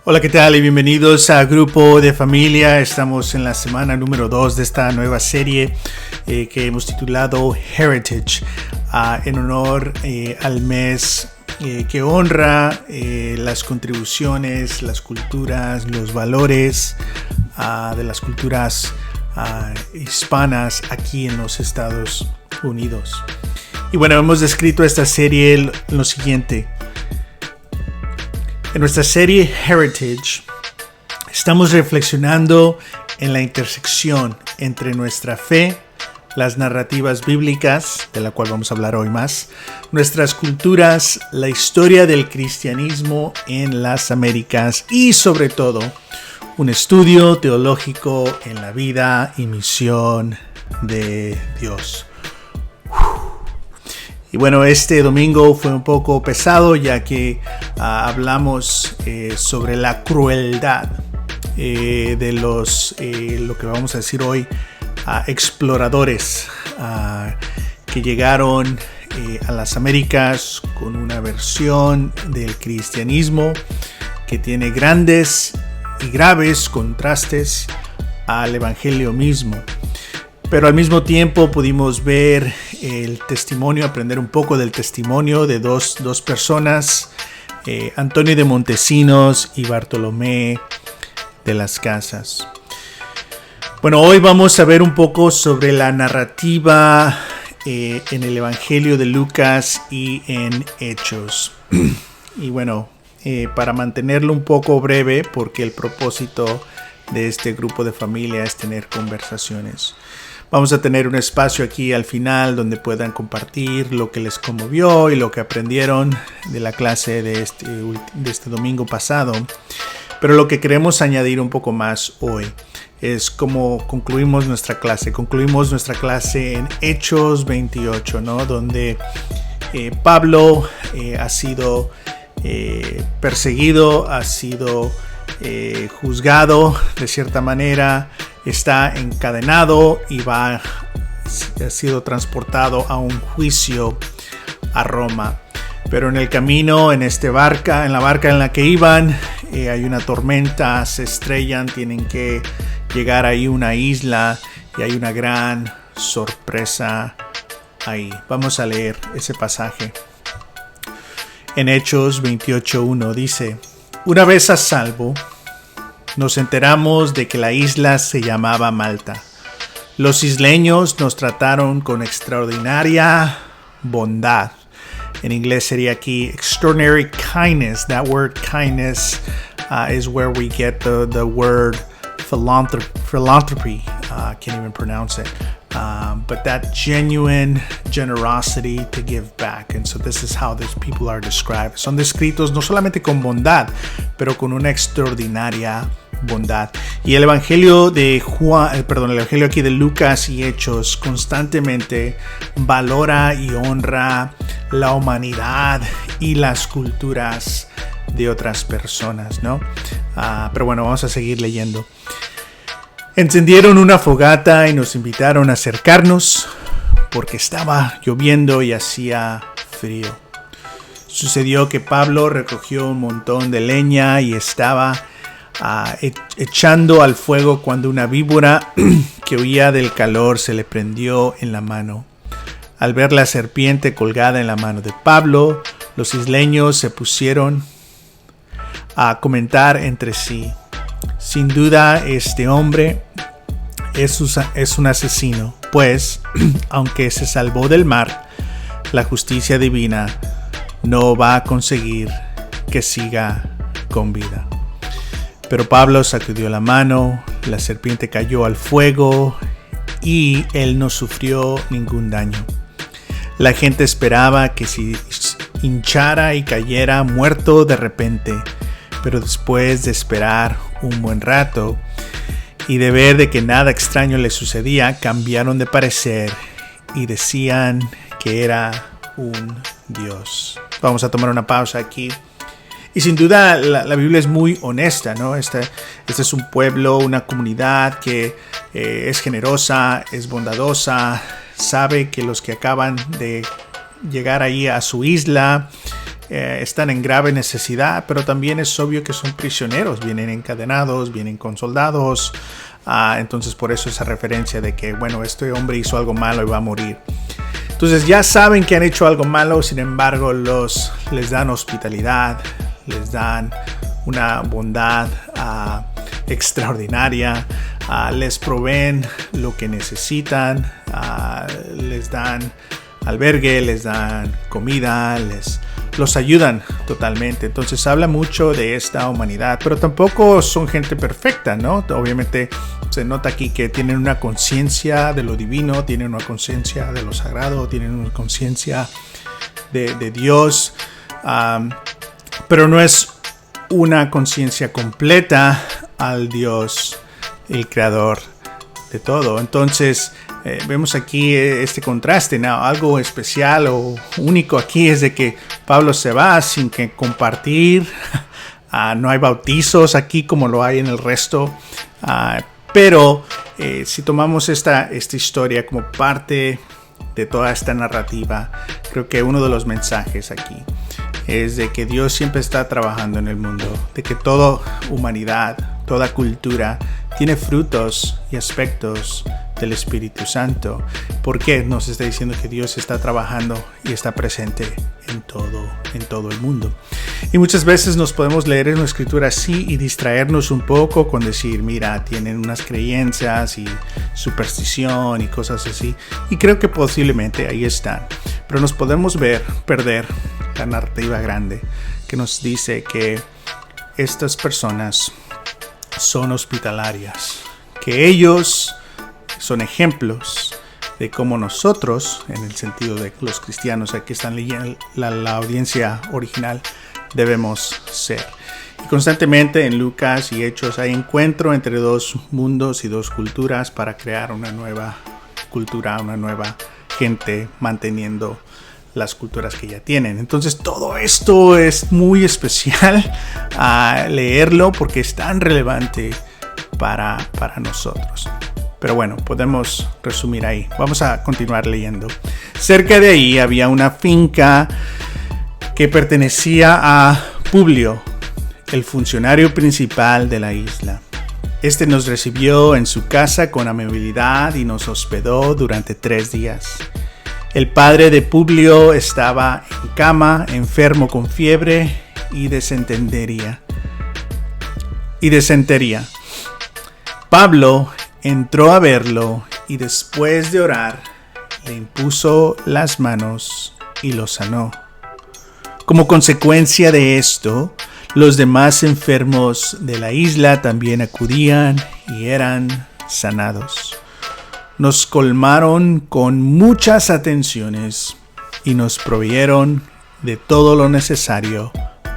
Hola, ¿qué tal? Y bienvenidos a Grupo de Familia. Estamos en la semana número 2 de esta nueva serie que hemos titulado Heritage, en honor al mes que honra las contribuciones, las culturas, los valores de las culturas hispanas aquí en los Estados Unidos. Y bueno, hemos descrito esta serie lo siguiente. En nuestra serie Heritage estamos reflexionando en la intersección entre nuestra fe, las narrativas bíblicas, de la cual vamos a hablar hoy más, nuestras culturas, la historia del cristianismo en las Américas y sobre todo un estudio teológico en la vida y misión de Dios. Y bueno, este domingo fue un poco pesado ya que hablamos sobre la crueldad de lo que vamos a decir hoy, exploradores que llegaron a las Américas con una versión del cristianismo que tiene grandes y graves contrastes al evangelio mismo. Pero al mismo tiempo pudimos ver el testimonio, aprender un poco del testimonio de dos personas, Antonio de Montesinos y Bartolomé de las Casas. Bueno, hoy vamos a ver un poco sobre la narrativa en el Evangelio de Lucas y en Hechos. Y bueno, para mantenerlo un poco breve, porque el propósito de este grupo de familia es tener conversaciones. Vamos a tener un espacio aquí al final donde puedan compartir lo que les conmovió y lo que aprendieron de la clase de este domingo pasado. Pero lo que queremos añadir un poco más hoy es cómo concluimos nuestra clase. Concluimos nuestra clase en Hechos 28, ¿no? Donde Pablo ha sido perseguido, ha sido juzgado de cierta manera, está encadenado y ha sido transportado a un juicio a Roma. Pero en el camino, en la barca en la que iban, hay una tormenta, se estrellan, tienen que llegar ahí a una isla y hay una gran sorpresa ahí. Vamos a leer ese pasaje. En Hechos 28:1 dice: una vez a salvo, nos enteramos de que la isla se llamaba Malta. Los isleños nos trataron con extraordinaria bondad. En inglés sería aquí extraordinary kindness. That word kindness is where we get the word philanthropy. Can't even pronounce it. But that genuine generosity to give back. And so this is how these people are described. Son descritos no solamente con bondad, pero con una extraordinaria bondad. Y el evangelio de el evangelio aquí de Lucas y Hechos constantemente valora y honra la humanidad y las culturas de otras personas, ¿no? Pero bueno, vamos a seguir leyendo. Encendieron una fogata y nos invitaron a acercarnos porque estaba lloviendo y hacía frío. Sucedió que Pablo recogió un montón de leña y estaba echando al fuego cuando una víbora que huía del calor se le prendió en la mano. Al ver la serpiente colgada en la mano de Pablo, los isleños se pusieron a comentar entre sí: sin duda este hombre es un asesino, pues aunque se salvó del mar, la justicia divina no va a conseguir que siga con vida. Pero Pablo sacudió la mano, la serpiente cayó al fuego y él no sufrió ningún daño. La gente esperaba que se hinchara y cayera muerto de repente, pero después de esperar un buen rato y de ver de que nada extraño le sucedía, cambiaron de parecer y decían que era un dios. Vamos a tomar una pausa aquí. Y sin duda la Biblia es muy honesta, ¿no? Este es un pueblo, una comunidad que es generosa, es bondadosa, sabe que los que acaban de llegar ahí a su isla están en grave necesidad, pero también es obvio que son prisioneros, vienen encadenados, vienen con soldados. Entonces por eso esa referencia de que, bueno, este hombre hizo algo malo y va a morir. Entonces ya saben que han hecho algo malo, sin embargo les dan hospitalidad, les dan una bondad extraordinaria, les proveen lo que necesitan, les dan albergue, les dan comida, los ayudan totalmente. Entonces habla mucho de esta humanidad, pero tampoco son gente perfecta, ¿no? Obviamente se nota aquí que tienen una conciencia de lo divino, tienen una conciencia de lo sagrado, tienen una conciencia de Dios, pero no es una conciencia completa al Dios, el creador de todo. Entonces vemos aquí este contraste, ¿no? Algo especial o único aquí es de que Pablo se va sin que compartir. No hay bautizos aquí como lo hay en el resto. Pero si tomamos esta historia como parte de toda esta narrativa, creo que uno de los mensajes aquí es de que Dios siempre está trabajando en el mundo, de que toda humanidad, toda cultura tiene frutos y aspectos del Espíritu Santo. ¿Por qué? Nos está diciendo que Dios está trabajando y está presente en todo el mundo. Y muchas veces nos podemos leer en la Escritura así y distraernos un poco con decir, mira, tienen unas creencias y superstición y cosas así. Y creo que posiblemente ahí están. Pero nos podemos perder la narrativa grande que nos dice que estas personas son hospitalarias, que ellos son ejemplos de cómo nosotros, en el sentido de los cristianos, aquí están leyendo la audiencia original, debemos ser. Y constantemente en Lucas y Hechos hay encuentro entre dos mundos y dos culturas para crear una nueva cultura, una nueva gente, manteniendo las culturas que ya tienen. Entonces todo esto es muy especial a leerlo porque es tan relevante para nosotros. Pero bueno, podemos resumir ahí. Vamos a continuar leyendo. Cerca de ahí había una finca que pertenecía a Publio, el funcionario principal de la isla. Este nos recibió en su casa con amabilidad y nos hospedó durante 3 días. El padre de Publio estaba en cama, enfermo con fiebre y desentería. Pablo entró a verlo y después de orar le impuso las manos y lo sanó. Como consecuencia de esto, los demás enfermos de la isla también acudían y eran sanados. Nos colmaron con muchas atenciones y nos proveyeron de todo lo necesario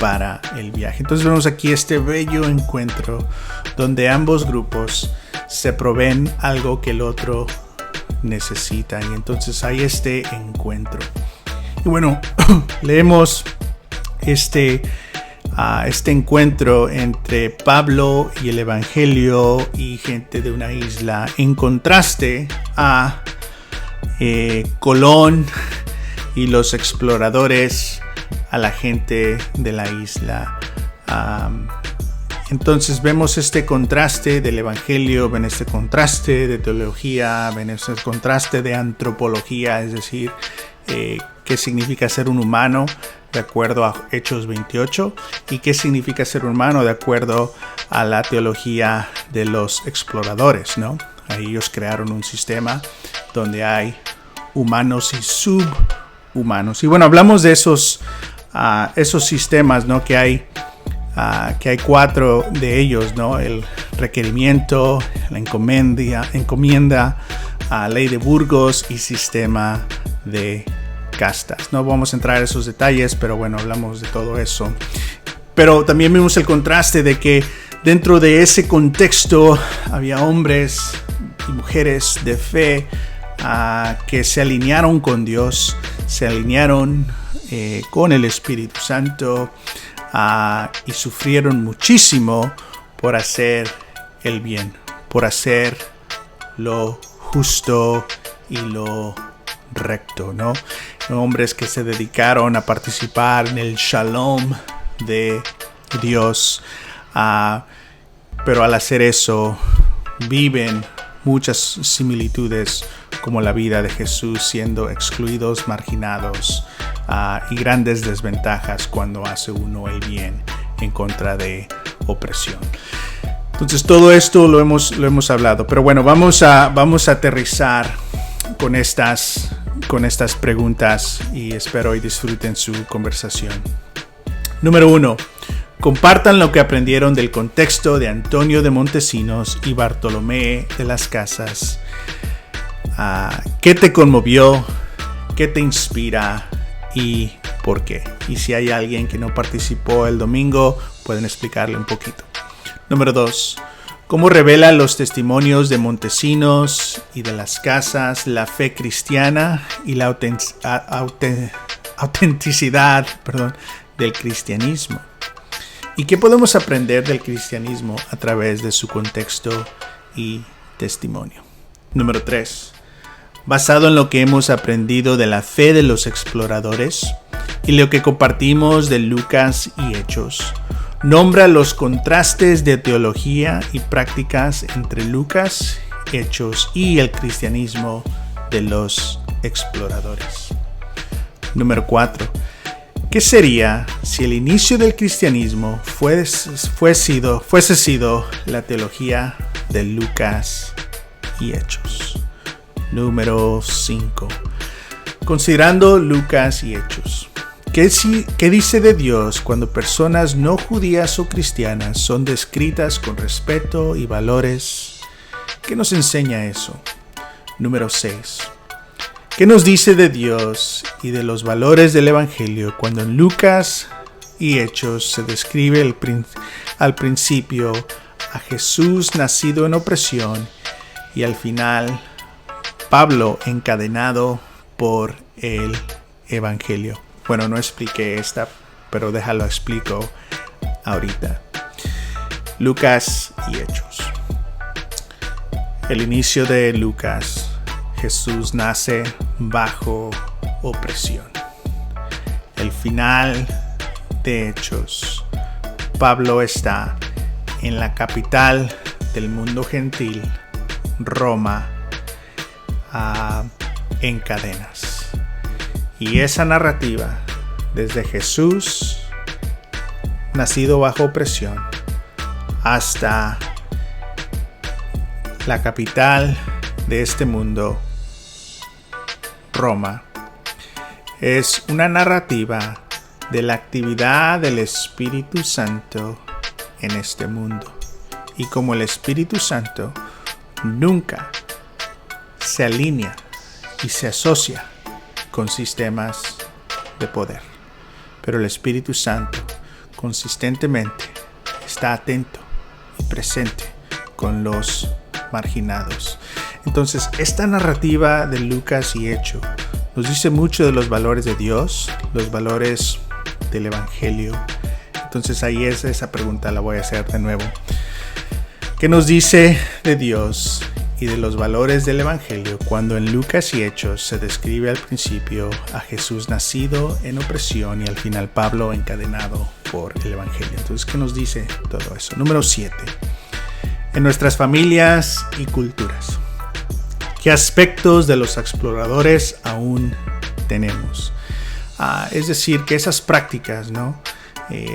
para el viaje. Entonces vemos aquí este bello encuentro donde ambos grupos se proveen algo que el otro necesita, y entonces hay este encuentro. Y bueno, leemos este encuentro entre Pablo y el Evangelio y gente de una isla, en contraste a Colón y los exploradores, a la gente de la isla. Entonces vemos este contraste del Evangelio, ven este contraste de teología, ven este contraste de antropología, es decir, qué significa ser un humano de acuerdo a Hechos 28 y qué significa ser un humano de acuerdo a la teología de los exploradores, ¿no? Ahí ellos crearon un sistema donde hay humanos y subhumanos. Y bueno, hablamos de esos sistemas, ¿no? Que hay 4 de ellos, ¿no? El requerimiento, la encomienda, ley de Burgos y sistema de castas. No vamos a entrar en esos detalles, pero bueno, hablamos de todo eso. Pero también vimos el contraste de que dentro de ese contexto había hombres y mujeres de fe que se alinearon con Dios, se alinearon con el Espíritu Santo y sufrieron muchísimo por hacer el bien, por hacer lo justo y lo recto, ¿no? hombres que se dedicaron a participar en el shalom de Dios, pero al hacer eso viven muchas similitudes como la vida de Jesús, siendo excluidos, marginados, y grandes desventajas cuando hace uno el bien en contra de opresión. Entonces todo esto lo hemos hablado, pero bueno, vamos a aterrizar con estas preguntas y espero y disfruten su conversación. Número 1. Compartan lo que aprendieron del contexto de Antonio de Montesinos y Bartolomé de las Casas. ¿Qué te conmovió? ¿Qué te inspira? ¿Y por qué? Y si hay alguien que no participó el domingo, pueden explicarle un poquito. Número 2. ¿Cómo revelan los testimonios de Montesinos y de las Casas la fe cristiana y la autenticidad del cristianismo? ¿Y qué podemos aprender del cristianismo a través de su contexto y testimonio? Número 3. Basado en lo que hemos aprendido de la fe de los exploradores y lo que compartimos de Lucas y Hechos, nombra los contrastes de teología y prácticas entre Lucas, Hechos y el cristianismo de los exploradores. Número 4. ¿Qué sería si el inicio del cristianismo fuese sido la teología de Lucas y Hechos? Número 5. Considerando Lucas y Hechos, ¿qué dice de Dios cuando personas no judías o cristianas son descritas con respeto y valores? ¿Qué nos enseña eso? Número 6. ¿Qué nos dice de Dios y de los valores del Evangelio cuando en Lucas y Hechos se describe al principio a Jesús nacido en opresión y al final Pablo encadenado por el Evangelio? Bueno, no expliqué esta, pero déjalo explico ahorita. Lucas y Hechos. El inicio de Lucas. Jesús nace bajo opresión. El final de Hechos. Pablo está en la capital del mundo gentil, Roma, en cadenas. Y esa narrativa, desde Jesús, nacido bajo opresión, hasta la capital de este mundo, Roma, es una narrativa de la actividad del Espíritu Santo en este mundo. Y como el Espíritu Santo nunca se alinea y se asocia con sistemas de poder, pero el Espíritu Santo consistentemente está atento y presente con los marginados. Entonces, esta narrativa de Lucas y Hechos nos dice mucho de los valores de Dios, los valores del Evangelio. Entonces, ahí es esa pregunta, la voy a hacer de nuevo. ¿Qué nos dice de Dios y de los valores del Evangelio cuando en Lucas y Hechos se describe al principio a Jesús nacido en opresión y al final Pablo encadenado por el Evangelio? Entonces, ¿qué nos dice todo eso? Número 7. En nuestras familias y culturas, ¿qué aspectos de los exploradores aún tenemos? Es decir, que esas prácticas, ¿no?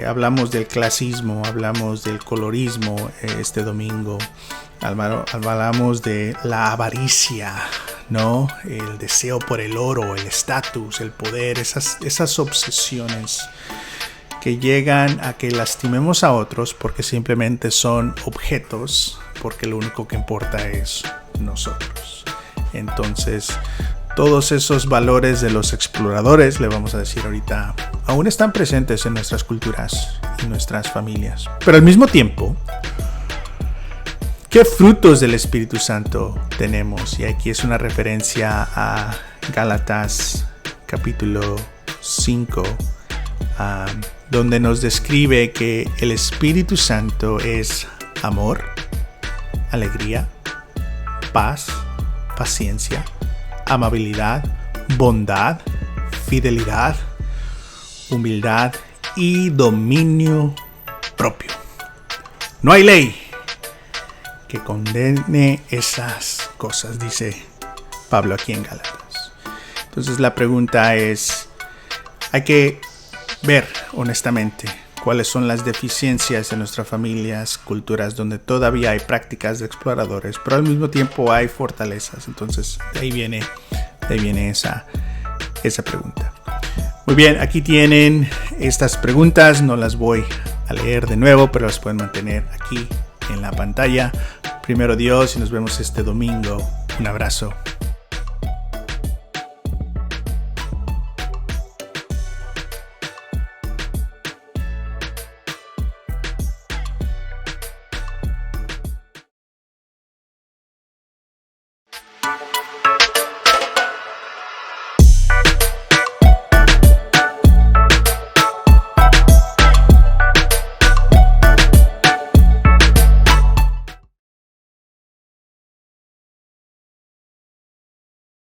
Hablamos del clasismo, hablamos del colorismo este domingo, hablamos de la avaricia, ¿no? El deseo por el oro, el estatus, el poder, esas obsesiones que llegan a que lastimemos a otros porque simplemente son objetos, porque lo único que importa es nosotros. Entonces, todos esos valores de los exploradores, le vamos a decir ahorita, aún están presentes en nuestras culturas y nuestras familias. Pero al mismo tiempo, ¿qué frutos del Espíritu Santo tenemos? Y aquí es una referencia a Gálatas capítulo 5, donde nos describe que el Espíritu Santo es amor, alegría, paz, paciencia, amabilidad, bondad, fidelidad, humildad y dominio propio. No hay ley que condene esas cosas, dice Pablo aquí en Gálatas. Entonces la pregunta es, hay que ver honestamente cuáles son las deficiencias en nuestras familias, culturas donde todavía hay prácticas de exploradores, pero al mismo tiempo hay fortalezas. Entonces de ahí viene esa pregunta. Muy bien, aquí tienen estas preguntas, no las voy a leer de nuevo, pero las pueden mantener aquí en la pantalla. Primero Dios y nos vemos este domingo. Un abrazo.